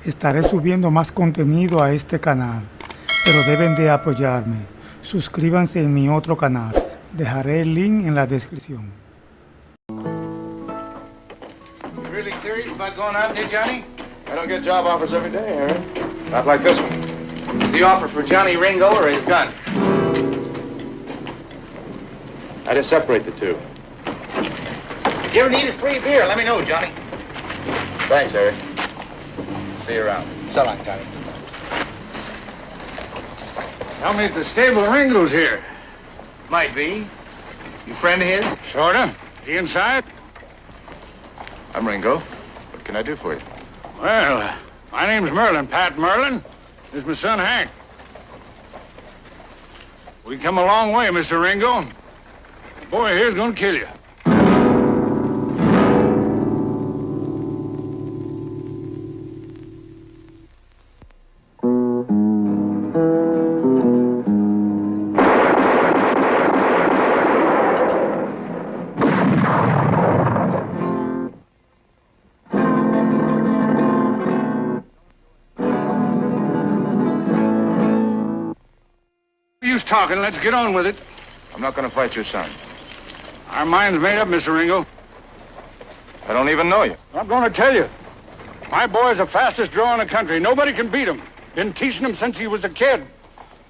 Estaré subiendo más contenido a este canal, pero deben de apoyarme. Suscríbanse en mi otro canal. Dejaré el link en la descripción. You really serious about going out there, Johnny? I don't get job offers every day, Harry. Not like this one. The offer for Johnny Ringo or his gun? I just separate the two. If you ever need a free beer, let me know, Johnny. Thanks, Harry. See you around. So long, Johnny. Tell me if the stable Ringo's here. Might be. You friend of his? Sorta. He inside? I'm Ringo. What can I do for you? Well, my name's Merlin, Pat Merlin. This is my son, Hank. We come a long way, Mr. Ringo. The boy here's gonna kill you. Use talking. Let's get on with it. I'm not going to fight your son. Our mind's made up, Mr. Ringo. I don't even know you. I'm going to tell you. My boy's the fastest draw in the country. Nobody can beat him. Been teaching him since he was a kid.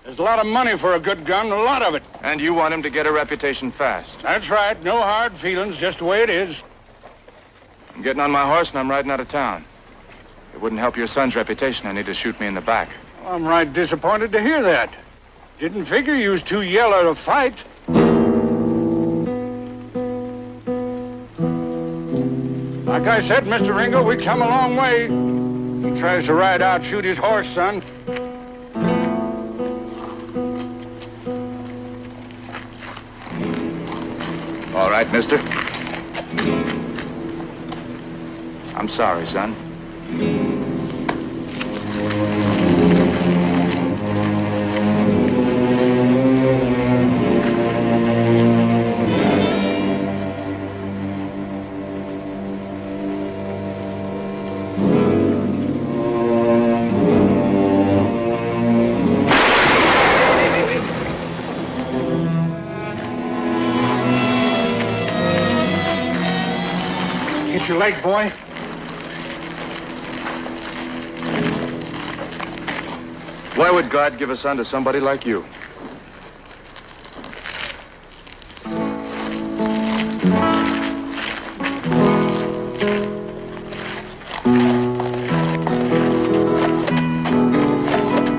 There's a lot of money for a good gun, a lot of it. And you want him to get a reputation fast. That's right. No hard feelings, just the way it is. I'm getting on my horse and I'm riding out of town. It wouldn't help your son's reputation. I need to shoot me in the back. Well, I'm right disappointed to hear that. Didn't figure you was too yellow to fight. Like I said, Mr. Ringo, we come a long way. He tries to ride out, shoot his horse, son. All right, mister. I'm sorry, son. Get your leg, boy. Why would God give a son to somebody like you?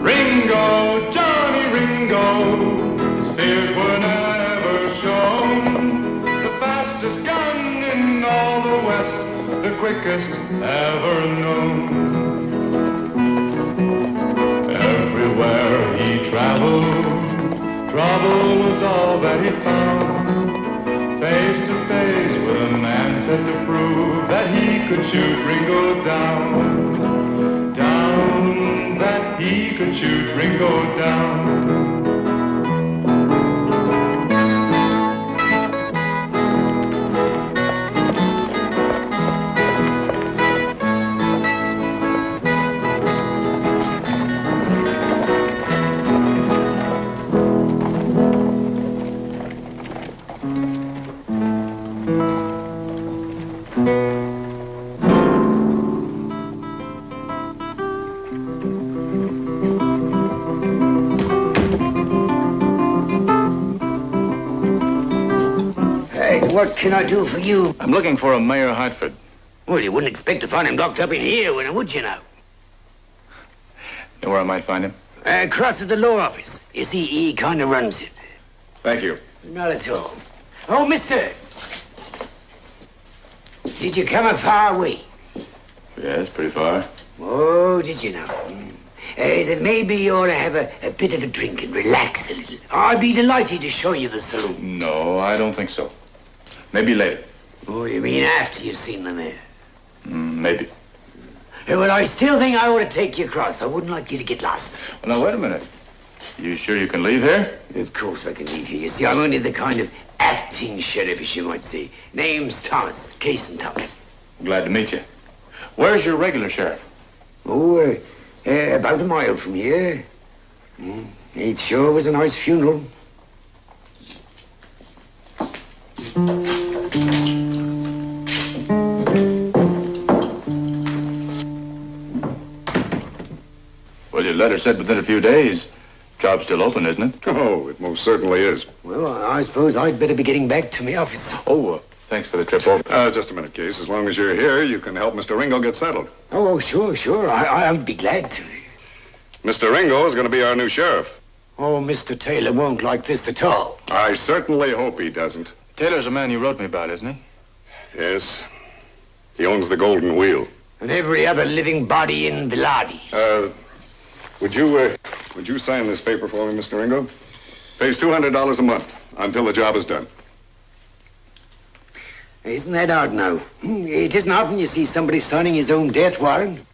Ringo, Johnny Ringo, his fears were never shown. The fastest gun in all the West, the quickest ever known. Everywhere he traveled, trouble was all that he found. Face to face with a man set to prove that he could shoot Ringo down. Down, that he could shoot Ringo down. What can I do for you? I'm looking for a Mayor Hartford. Well, you wouldn't expect to find him locked up in here, would you now? Know where I might find him? Across at the law office. You see, he kind of runs it. Thank you. Not at all. Oh, mister! Did you come a far way? Yes, pretty far. Oh, did you now? Then maybe you ought to have a bit of a drink and relax a little. I'd be delighted to show you the saloon. No, I don't think so. Maybe later. Oh, you mean after you've seen the mayor? Maybe. Well, I still think I ought to take you across. I wouldn't like you to get lost. Well, now, wait a minute. You sure you can leave here? Of course I can leave here. You see, I'm only the kind of acting sheriff, as you might say. Name's Thomas, Cason Thomas. Glad to meet you. Where's your regular sheriff? Oh, about a mile from here. It sure was a nice funeral. Well, your letter said within a few days. Job's still open, isn't it? Oh, it most certainly is. Well, I suppose I'd better be getting back to my office. Oh, thanks for the trip over. Just a minute, Case. As long as you're here, you can help Mr. Ringo get settled. Oh, sure. I'd be glad to. Mr. Ringo is going to be our new sheriff. Oh, Mr. Taylor won't like this at all. I certainly hope he doesn't. Taylor's a man you wrote me about, isn't he? Yes. He owns the Golden Wheel. And every other living body in Villardi. Would you sign this paper for me, Mr. Ringo? Pays $200 a month until the job is done. Isn't that odd now? It isn't often you see somebody signing his own death warrant.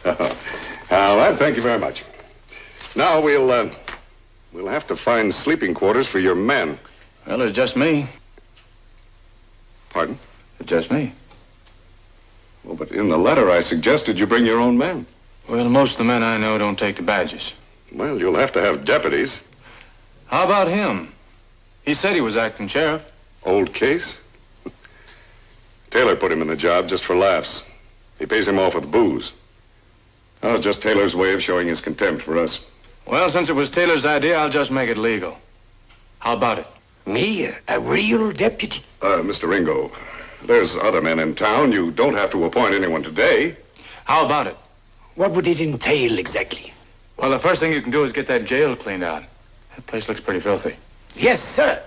All right, thank you very much. Now we'll have to find sleeping quarters for your men. Well, it's just me. Pardon? It's just me. Well, but in the letter I suggested you bring your own men. Well, most of the men I know don't take the badges. Well, you'll have to have deputies. How about him? He said he was acting sheriff. Old Case? Taylor put him in the job just for laughs. He pays him off with booze. Oh, just Taylor's way of showing his contempt for us. Well, since it was Taylor's idea, I'll just make it legal. How about it? Me, a real deputy? Mr. Ringo, there's other men in town. You don't have to appoint anyone today. How about it? What would it entail exactly? Well, the first thing you can do is get that jail cleaned out. That place looks pretty filthy. Yes, sir.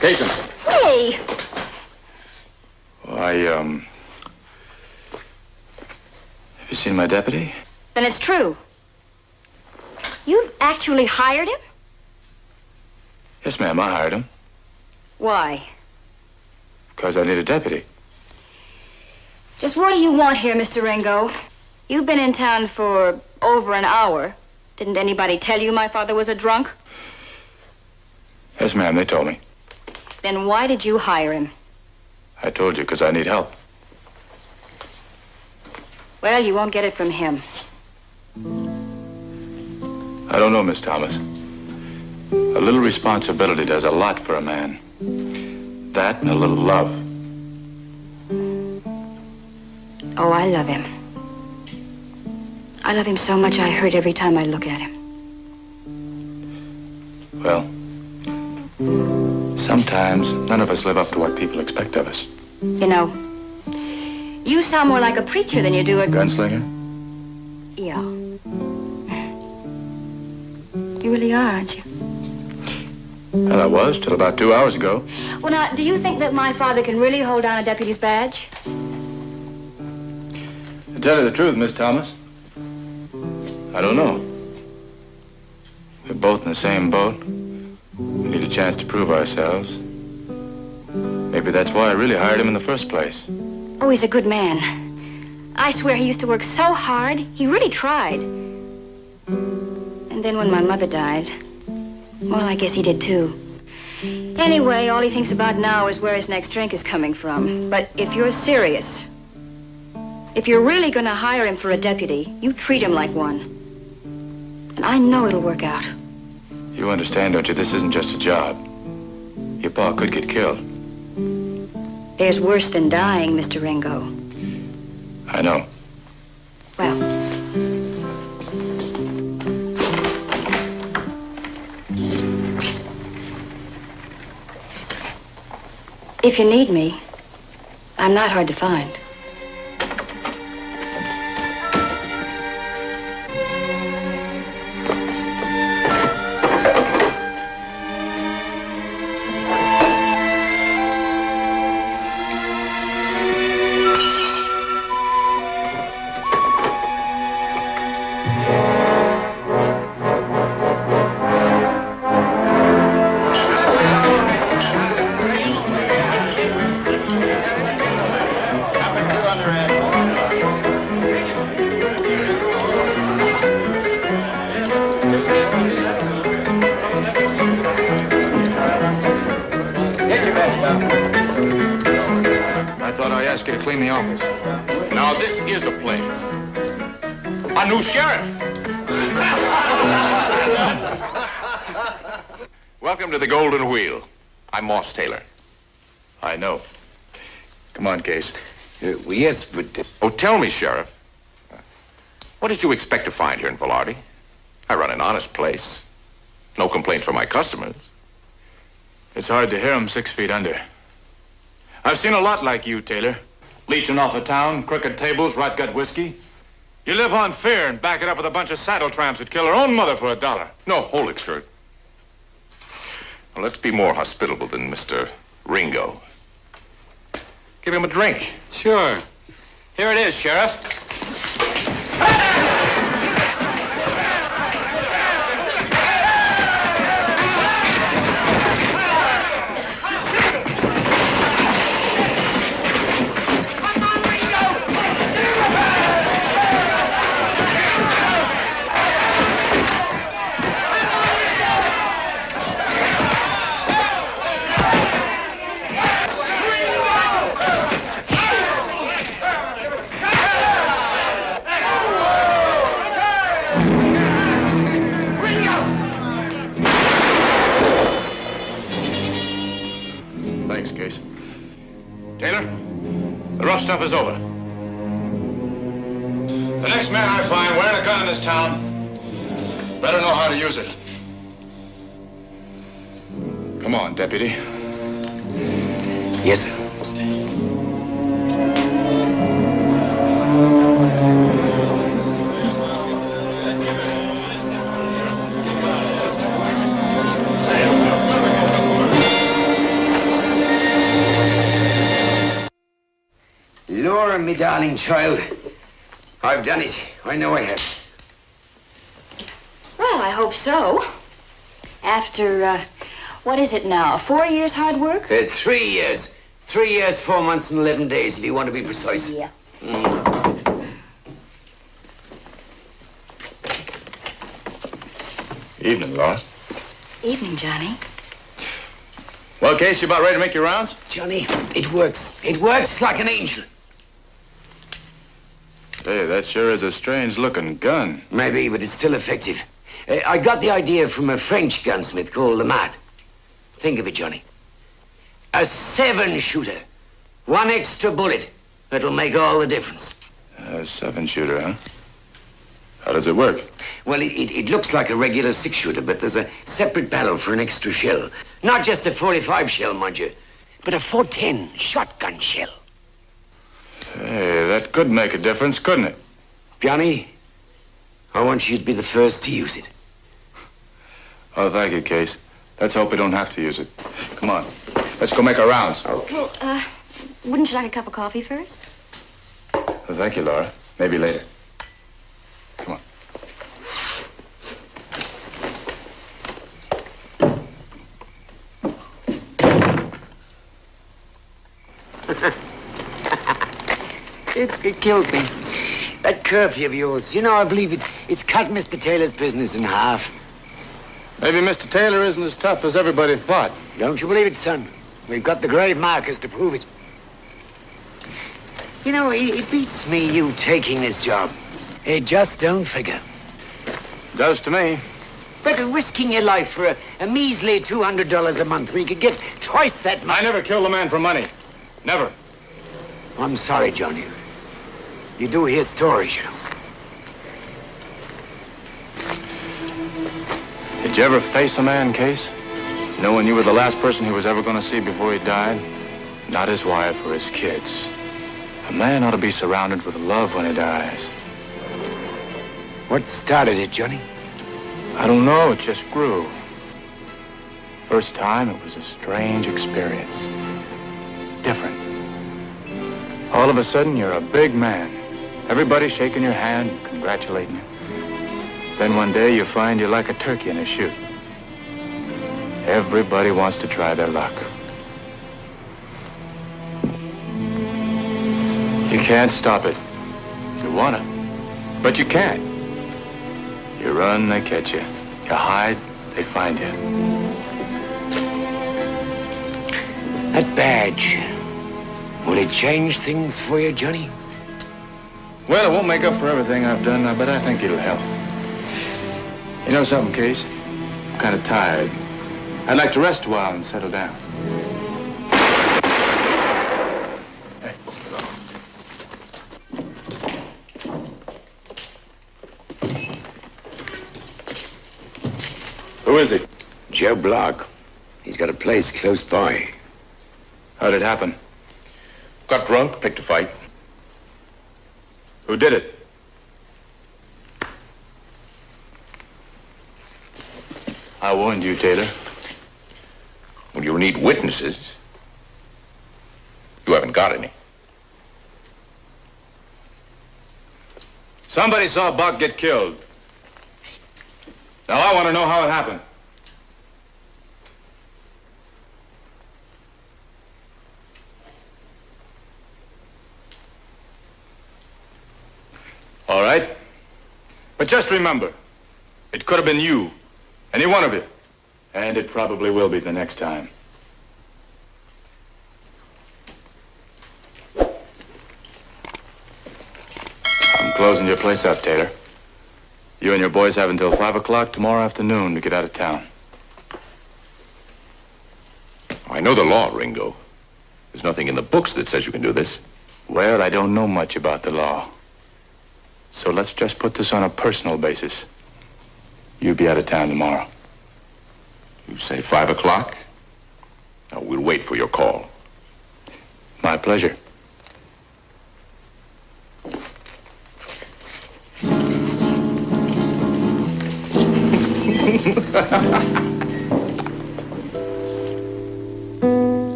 Cason. Hey! Have you seen my deputy? Then it's true. You've actually hired him? Yes, ma'am, I hired him. Why? Because I need a deputy. Just what do you want here, Mr. Ringo? You've been in town for over an hour. Didn't anybody tell you my father was a drunk? Yes, ma'am, they told me. Then why did you hire him? I told you because I need help. Well, you won't get it from him. I don't know, Miss Thomas. A little responsibility does a lot for a man. That and a little love. Oh, I love him. I love him so much I hurt every time I look at him. Well, sometimes none of us live up to what people expect of us. You know, you sound more like a preacher than you do a... Gunslinger? Yeah. You really are, aren't you? Well, I was till about 2 hours ago. Well, now, do you think that my father can really hold down a deputy's badge? To tell you the truth, Miss Thomas, I don't know. We're both in the same boat. We need a chance to prove ourselves. Maybe that's why I really hired him in the first place. Oh, he's a good man. I swear he used to work so hard. He really tried. And then when my mother died, well, I guess he did too. Anyway, all he thinks about now is where his next drink is coming from. But if you're serious, if you're really going to hire him for a deputy, you treat him like one. And I know it'll work out. You understand, don't you? This isn't just a job. Your pa could get killed. There's worse than dying, Mr. Ringo. I know. Well, if you need me, I'm not hard to find. I thought I asked you to clean the office. Now, this is a pleasure. A new sheriff. Welcome to the Golden Wheel. I'm Moss Taylor. I know. Come on, Case. Well, yes, but... Oh, tell me, Sheriff. What did you expect to find here in Velarde? I run an honest place. No complaints from my customers. It's hard to hear 'em 6 feet under. I've seen a lot like you, Taylor. Leeching off of town, crooked tables, rot-gut whiskey. You live on fear and back it up with a bunch of saddle tramps who'd kill their own mother for $1. No, hold it, Kurt. Well, let's be more hospitable than Mr. Ringo. Give him a drink. Sure. Here it is, Sheriff. Thanks, Case. Taylor, the rough stuff is over. The next man I find wearing a gun in this town better know how to use it. Come on, Deputy. Yes, sir. Laura, me darling child, I've done it. I know I have. Well, I hope so. After, what is it now? 4 years hard work? 3 years. 3 years, 4 months, and 11 days, if you want to be precise. Yeah. Evening, Laura. Evening, Johnny. Well, Case, you about ready to make your rounds? Johnny, it works. It works like an angel. Hey, that sure is a strange-looking gun. Maybe, but it's still effective. I got the idea from a French gunsmith called Lamad. Think of it, Johnny. A 7-shooter. 1 extra bullet. That'll make all the difference. A 7-shooter, huh? How does it work? Well, it looks like a regular 6-shooter, but there's a separate barrel for an extra shell. Not just a 45 shell, mind you, but a 410 shotgun shell. Hey, that could make a difference, couldn't it? Johnny, I want you to be the first to use it. Oh, thank you, Case. Let's hope we don't have to use it. Come on. Let's go make our rounds. Well, wouldn't you like a cup of coffee first? Well, thank you, Laura. Maybe later. Come on. It killed me. That curfew of yours, you know, I believe it's cut Mr. Taylor's business in half. Maybe Mr. Taylor isn't as tough as everybody thought. Don't you believe it, son? We've got the grave markers to prove it. You know, it beats me you taking this job. It just don't figure. Does to me. But risking your life for a measly $200 a month where you could get twice that much. I never killed a man for money. Never. I'm sorry, Johnny. You do hear stories, you know. Did you ever face a man, Case? Knowing you were the last person he was ever going to see before he died? Not his wife or his kids. A man ought to be surrounded with love when he dies. What started it, Johnny? I don't know, it just grew. First time, it was a strange experience. Different. All of a sudden, you're a big man. Everybody shaking your hand and congratulating you. Then one day, you find you're like a turkey in a chute. Everybody wants to try their luck. You can't stop it. You wanna, but you can't. You run, they catch you. You hide, they find you. That badge Will it change things for you, Johnny? Well, it won't make up for everything I've done, but I think it'll help. You know something, Case? I'm kind of tired. I'd like to rest a while and settle down. Hey. Who is he? Joe Block. He's got a place close by. How'd it happen? Got drunk, picked a fight. Who did it? I warned you, Taylor. When you need witnesses, you haven't got any. Somebody saw Buck get killed. Now I want to know how it happened. All right. But just remember, it could have been you. Any one of you. And it probably will be the next time. I'm closing your place up, Taylor. You and your boys have until 5 o'clock tomorrow afternoon to get out of town. I know the law, Ringo. There's nothing in the books that says you can do this. Well, I don't know much about the law. So let's just put this on a personal basis. You'll be out of town tomorrow. You say 5 o'clock? Now, we'll wait for your call. My pleasure.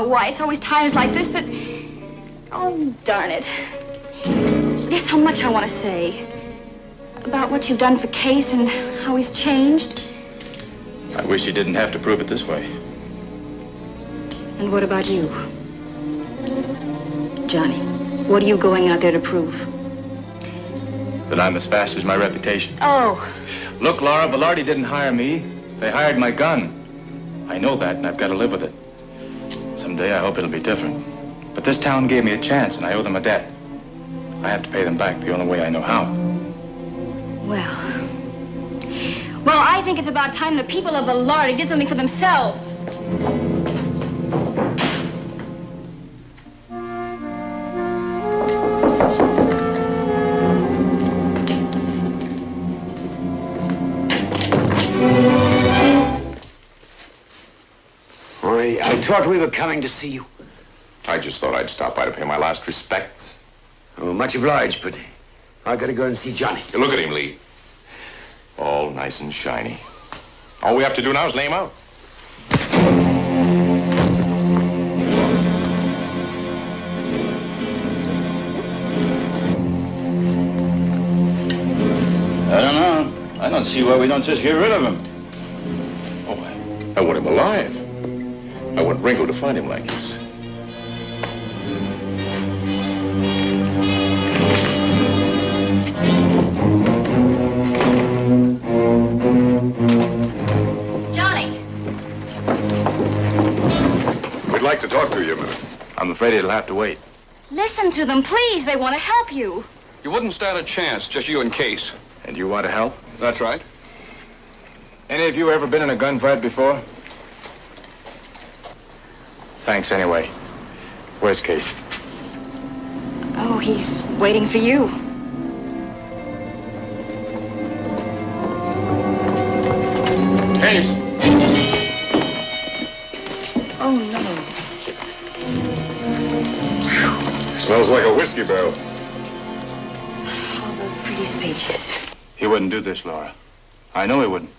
Why it's always times like this that... Oh, darn it. There's so much I want to say. About what you've done for Case and how he's changed. I wish you didn't have to prove it this way. And what about you? Johnny, what are you going out there to prove? That I'm as fast as my reputation. Oh. Look, Laura, Velarde didn't hire me. They hired my gun. I know that, and I've got to live with it. Someday I hope it'll be different. But this town gave me a chance, and I owe them a debt. I have to pay them back the only way I know how. Well, I think it's about time the people of Velarde did something for themselves. I thought we were coming to see you. I just thought I'd stop by to pay my last respects. Oh, much obliged, but I gotta go and see Johnny. You look at him, Lee. All nice and shiny. All we have to do now is lay him out. I don't know. I don't see why we don't just get rid of him. Oh, I want him alive. I want Ringo to find him like this. Johnny! We'd like to talk to you a minute. I'm afraid it'll have to wait. Listen to them, please. They want to help you. You wouldn't stand a chance, just you and Case. And you want to help? That's right. Any of you ever been in a gunfight before? Thanks anyway. Where's Case? Oh, he's waiting for you. Case! Oh, no. Smells like a whiskey barrel. All those pretty speeches. He wouldn't do this, Laura. I know he wouldn't.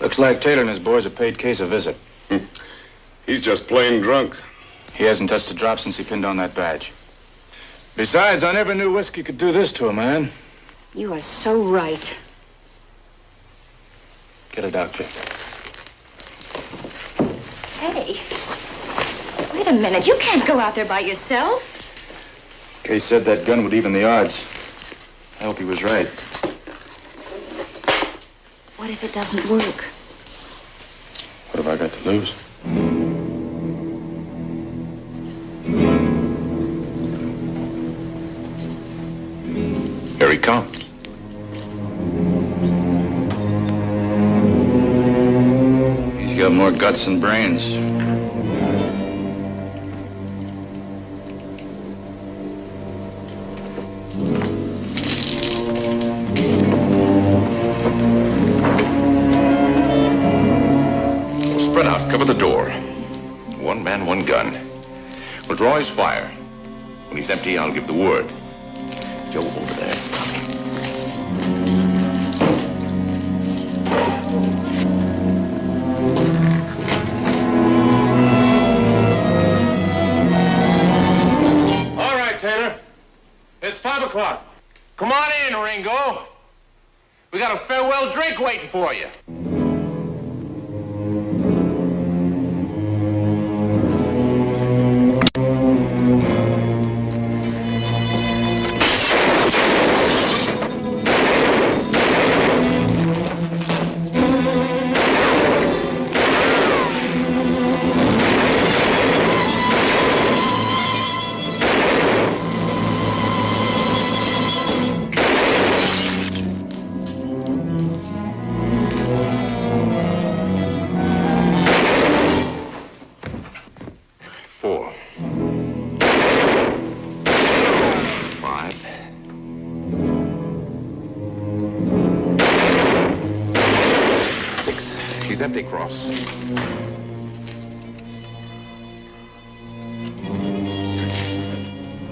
Looks like Taylor and his boys have paid Case a visit. He's just plain drunk. He hasn't touched a drop since he pinned on that badge. Besides, I never knew whiskey could do this to a man. You are so right. Get a doctor. Hey. Wait a minute. You can't go out there by yourself. Case said that gun would even the odds. I hope he was right. What if it doesn't work? What have I got to lose? Here he comes. He's got more guts than brains. Spread out, cover the door. One man, one gun. We'll draw his fire. When he's empty, I'll give the word. Joe, over there. All right, Taylor. It's 5 o'clock. Come on in, Ringo. We got a farewell drink waiting for you. He's empty, Cross.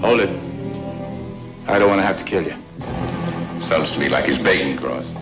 Hold it. I don't want to have to kill you. Sounds to me like he's begging, Cross.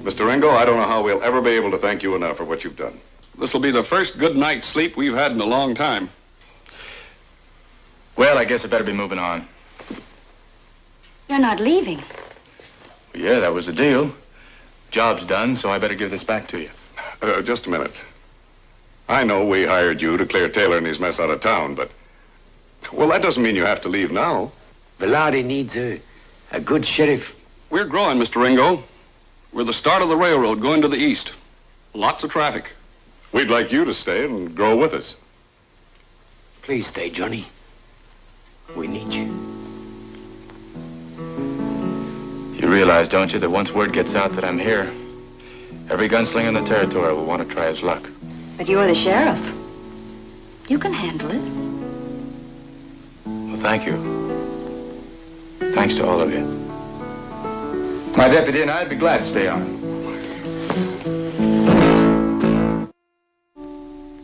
Mr. Ringo, I don't know how we'll ever be able to thank you enough for what you've done. This will be the first good night's sleep we've had in a long time. Well, I guess I better be moving on. You're not leaving. Yeah, that was the deal. Job's done, so I better give this back to you. Just a minute. I know we hired you to clear Taylor and his mess out of town, but... Well, that doesn't mean you have to leave now. Velarde needs a good sheriff. We're growing, Mr. Ringo. We're the start of the railroad going to the east. Lots of traffic. We'd like you to stay and grow with us. Please stay, Johnny. We need you. You realize, don't you, that once word gets out that I'm here, every gunslinger in the territory will want to try his luck. But you're the sheriff. You can handle it. Well, thank you. Thanks to all of you. My deputy and I'd be glad to stay on.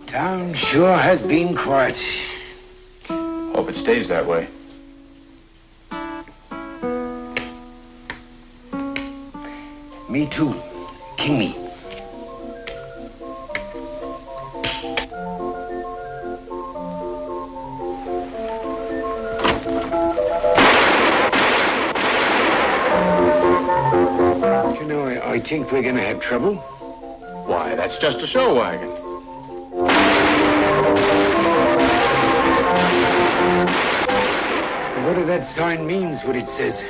Town sure has been quiet. Hope it stays that way. Me too. King me. You know, I think we're gonna have trouble. Why, that's just a show wagon. What if that sign means what it says?